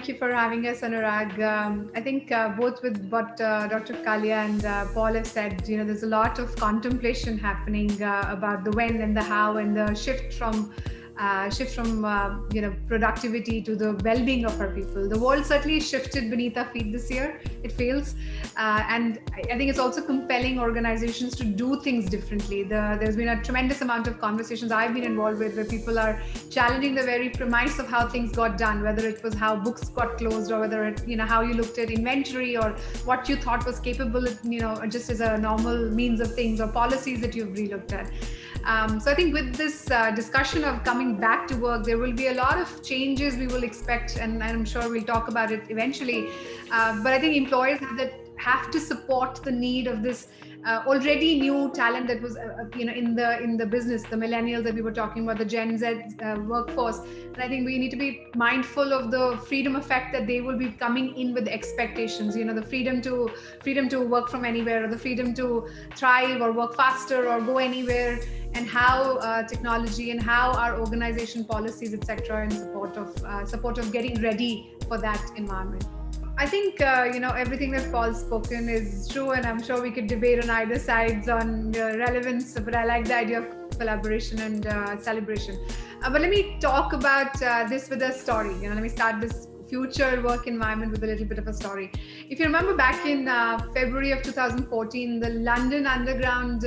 Thank you for having us, Anurag. I think both with what Dr. Kalia and Paul have said, there's a lot of contemplation happening about the when and the how and the shift from productivity to the well-being of our people. The world certainly shifted beneath our feet this year, it feels, and I think it's also compelling organizations to do things differently. There's been a tremendous amount of conversations I've been involved with where people are challenging the very premise of how things got done, whether it was how books got closed or whether it, how you looked at inventory or what you thought was capable, just as a normal means of things, or policies that you've relooked at. So I think with this discussion of coming back to work, there will be a lot of changes we will expect, and I'm sure we'll talk about it eventually. But I think employers have to support the need of this already new talent that was in the business, the millennials that we were talking about, the Gen Z workforce. And I think we need to be mindful of the freedom effect that they will be coming in with expectations, the freedom to work from anywhere, or the freedom to thrive or work faster or go anywhere, and how technology and how our organization policies, etc., are in support of getting ready for that environment. I think everything that Paul's spoken is true, and I'm sure we could debate on either sides on the relevance, but I like the idea of collaboration and celebration. But let me talk about this with a story. Let me start this future work environment with a little bit of a story. If you remember, back in February of 2014, the London Underground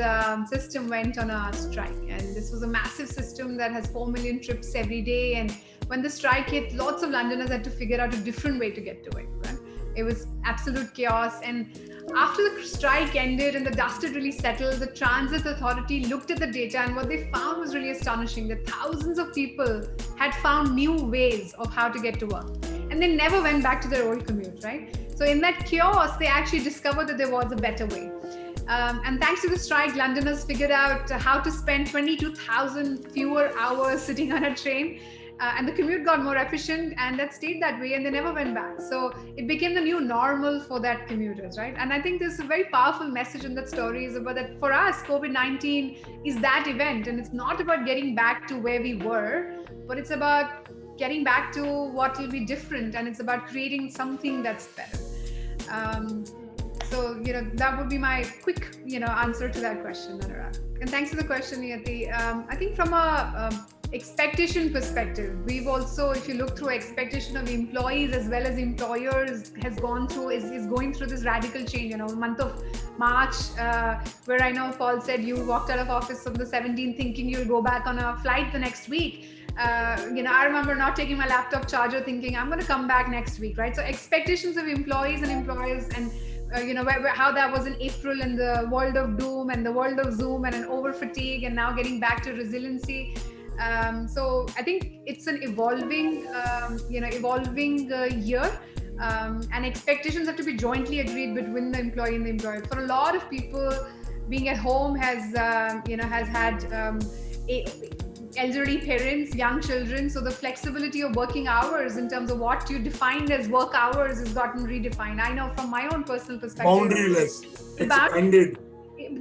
system went on a strike, and this was a massive system that has 4 million trips every day. And when the strike hit, lots of Londoners had to figure out a different way to get to it. Right? It was absolute chaos. And after the strike ended and the dust had really settled, the Transit Authority looked at the data, and what they found was really astonishing, that thousands of people had found new ways of how to get to work. And they never went back to their old commute, right? So in that chaos, they actually discovered that there was a better way. And thanks to the strike, Londoners figured out how to spend 22,000 fewer hours sitting on a train. And the commute got more efficient, and that stayed that way, and they never went back. So it became the new normal for that commuters, right? And I think there's a very powerful message in that story, is about that for us, COVID-19 is that event. And it's not about getting back to where we were, but it's about getting back to what will be different, and it's about creating something that's better. So that would be my quick answer to that question, Anurag. And thanks for the question, Niyati. I think from a expectation perspective, we've also, if you look through expectation of employees as well as employers, is going through this radical change. The month of March, where I know Paul said you walked out of office on the 17th thinking you'll go back on a flight the next week. I remember not taking my laptop charger, thinking I'm going to come back next week, right? So expectations of employees and employers, and how that was in April, in the world of doom and the world of Zoom and an over fatigue, and now getting back to resiliency. So I think it's an evolving year, and expectations have to be jointly agreed between the employee and the employer. For a lot of people, being at home has had elderly parents, young children. So the flexibility of working hours in terms of what you defined as work hours has gotten redefined. I know from my own personal perspective. Boundaryless, expanded.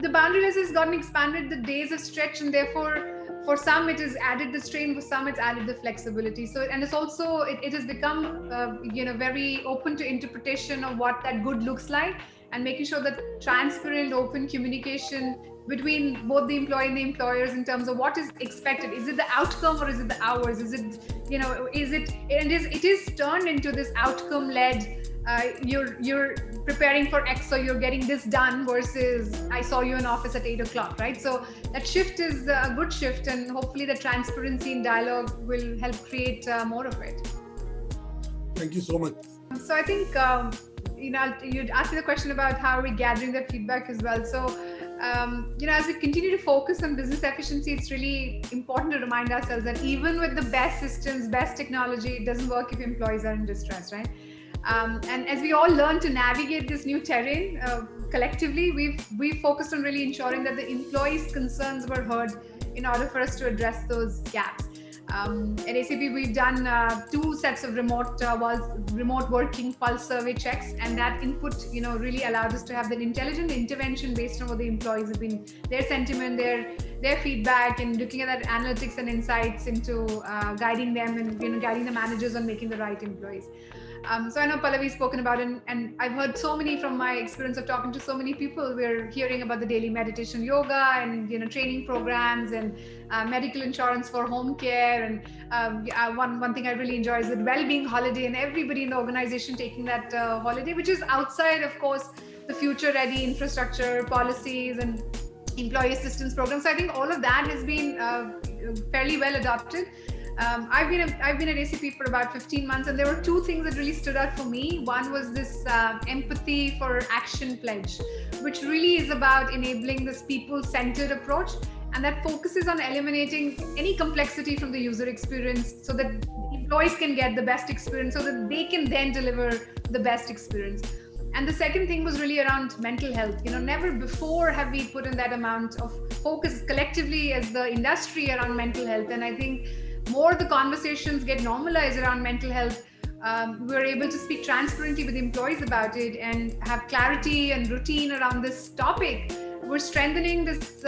The boundaryless has gotten expanded, the days have stretched, and therefore for some it has added the strain, for some it's added the flexibility. So, and it's also, it has become, very open to interpretation of what that good looks like, and making sure that transparent, open communication between both the employee and the employers in terms of what is expected. Is it the outcome or is it the hours? Is it, it is turned into this outcome-led, you're preparing for X, so you're getting this done, versus I saw you in office at 8 o'clock, right? So that shift is a good shift, and hopefully the transparency in dialogue will help create more of it. Thank you so much. So I think, you'd asked me the question about how are we gathering that feedback as well. So, as we continue to focus on business efficiency, it's really important to remind ourselves that even with the best systems, best technology, it doesn't work if employees are in distress, right? And as we all learn to navigate this new terrain collectively, we've focused on really ensuring that the employees' concerns were heard in order for us to address those gaps. At SAP, we've done 2 sets of remote working pulse survey checks, and that input, really allowed us to have that intelligent intervention based on what the employees have been, their sentiment, their feedback, and looking at that analytics and insights into guiding them and guiding the managers on making the right employees. So I know Pallavi's spoken about it, and I've heard so many from my experience of talking to so many people. We're hearing about the daily meditation yoga and training programs and medical insurance for home care. And one thing I really enjoy is the well-being holiday, and everybody in the organization taking that holiday, which is outside, of course, the future-ready infrastructure policies and employee assistance programs. So I think all of that has been fairly well adopted. I've been at SAP for about 15 months, and there were two things that really stood out for me. One was this empathy for action pledge, which really is about enabling this people-centered approach, and that focuses on eliminating any complexity from the user experience so that employees can get the best experience, so that they can then deliver the best experience. And the second thing was really around mental health. Never before have we put in that amount of focus collectively as the industry around mental health. And I think more the conversations get normalized around mental health, we're able to speak transparently with employees about it and have clarity and routine around this topic. We're strengthening this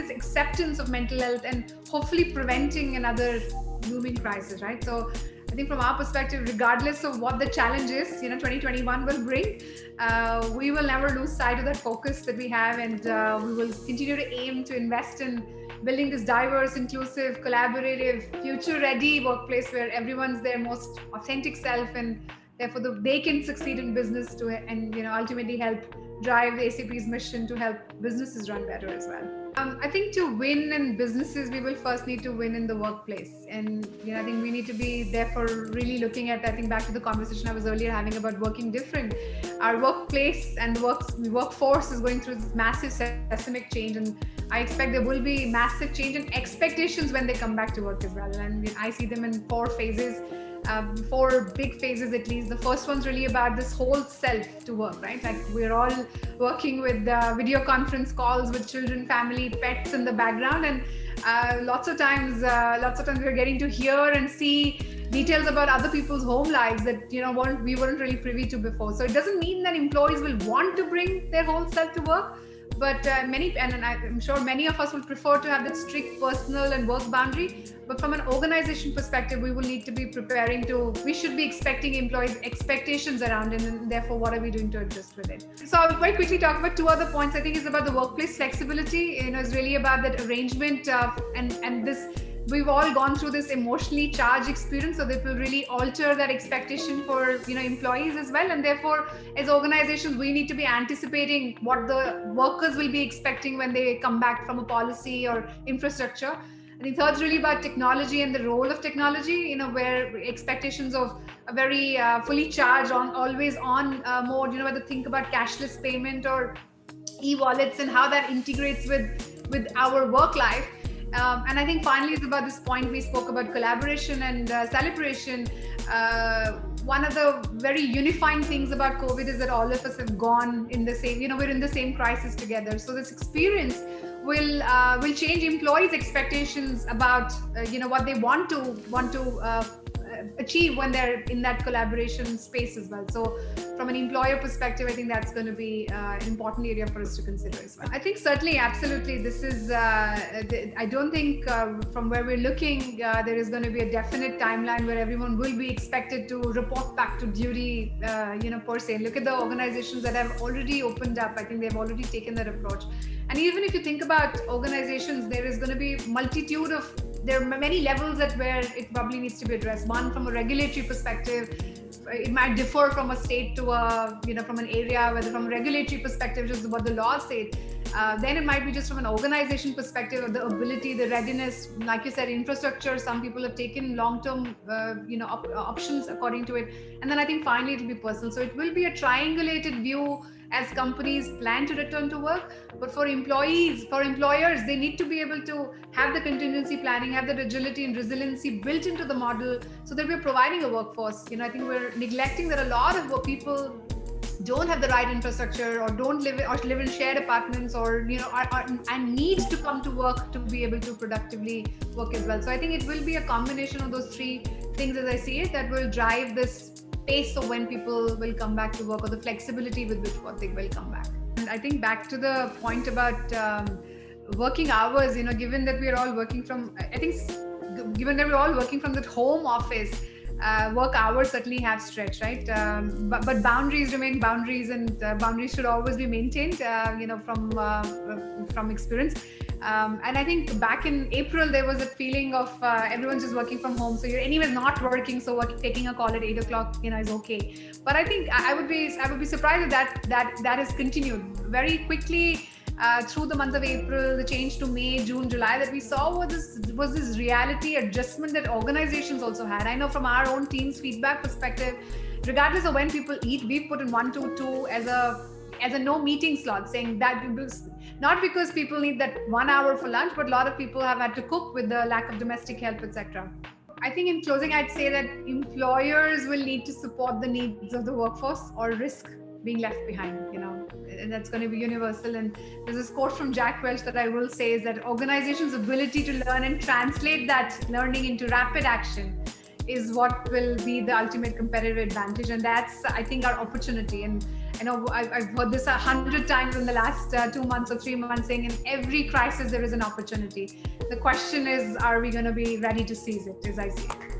acceptance of mental health and hopefully preventing another looming crisis, right? So I think from our perspective, regardless of what the challenge is, 2021 will bring, we will never lose sight of that focus that we have, and we will continue to aim to invest in building this diverse, inclusive, collaborative, future-ready workplace where everyone's their most authentic self, and therefore they can succeed in business and ultimately help drive the SAP's mission to help businesses run better as well. I think to win in businesses, we will first need to win in the workplace. And I think we need to be therefore really looking at, I think back to the conversation I was earlier having about working different. Our workplace and the workforce is going through this massive seismic change, and I expect there will be massive change in expectations when they come back to work as well. And I see them in four phases. 4 big phases at least. The first one's really about this whole self to work, right? Like we're all working with video conference calls with children, family, pets in the background, and lots of times we're getting to hear and see details about other people's home lives that we weren't really privy to before. So it doesn't mean that employees will want to bring their whole self to work, but I'm sure many of us will prefer to have that strict personal and work boundary. But from an organization perspective, we will need to be we should be expecting employees' expectations around it, and therefore what are we doing to adjust with it? So I'll quite quickly talk about 2 other points. I think it's about the workplace flexibility. It's really about that arrangement and this. We've all gone through this emotionally charged experience, so that will really alter that expectation for employees as well. And therefore, as organizations, we need to be anticipating what the workers will be expecting when they come back from a policy or infrastructure. I think third's really about technology and the role of technology, where expectations of a very fully charged always on mode, whether think about cashless payment or e-wallets and how that integrates with our work life. And I think finally it's about this point we spoke about collaboration and celebration. One of the very unifying things about COVID is that all of us have gone in the same, we're in the same crisis together. So this experience will change employees' expectations about what they want to achieve when they're in that collaboration space as well. So from an employer perspective, I think that's going to be an important area for us to consider as well. I think certainly, absolutely, this is, I don't think from where we're looking, there is going to be a definite timeline where everyone will be expected to report back to duty, per se. Look at the organizations that have already opened up. I think they've already taken that approach. And even if you think about organizations, there is going to be there are many levels at where it probably needs to be addressed. One, from a regulatory perspective, it might differ from a state to from an area, whether from a regulatory perspective, just what the law says. Then it might be just from an organization perspective of the ability, the readiness, like you said, infrastructure. Some people have taken long-term, options according to it. And then I think finally it will be personal. So it will be a triangulated view as companies plan to return to work. But for employers, they need to be able to have the contingency planning, have the agility and resiliency built into the model so that we're providing a workforce. I think we're neglecting that a lot of people don't have the right infrastructure or live in shared apartments or and need to come to work to be able to productively work as well. So I think it will be a combination of those 3 things as I see it that will drive this pace of when people will come back to work, or the flexibility with which they will come back. And I think back to the point about working hours, given that we're all working from that home office, Work hours certainly have stretched, right? But boundaries remain boundaries, and boundaries should always be maintained, from experience. And I think back in April, there was a feeling of everyone's just working from home. So you're anyways not working, so taking a call at 8 o'clock, is okay. But I think I would be surprised if that has continued very quickly. Through the month of April, the change to May, June, July that we saw was this reality adjustment that organizations also had. I know from our own team's feedback perspective, regardless of when people eat, we've put in 1 to 2 as a no meeting slot, saying that not because people need that 1 hour for lunch, but a lot of people have had to cook with the lack of domestic help, etc. I think in closing, I'd say that employers will need to support the needs of the workforce or risk being left behind, and that's going to be universal. And there's this quote from Jack Welch that I will say is that organizations' ability to learn and translate that learning into rapid action is what will be the ultimate competitive advantage. And that's, I think, our opportunity. And I know I've heard this 100 times in the last 2 months or 3 months, saying in every crisis there is an opportunity. The question is, are we going to be ready to seize it, as I see it?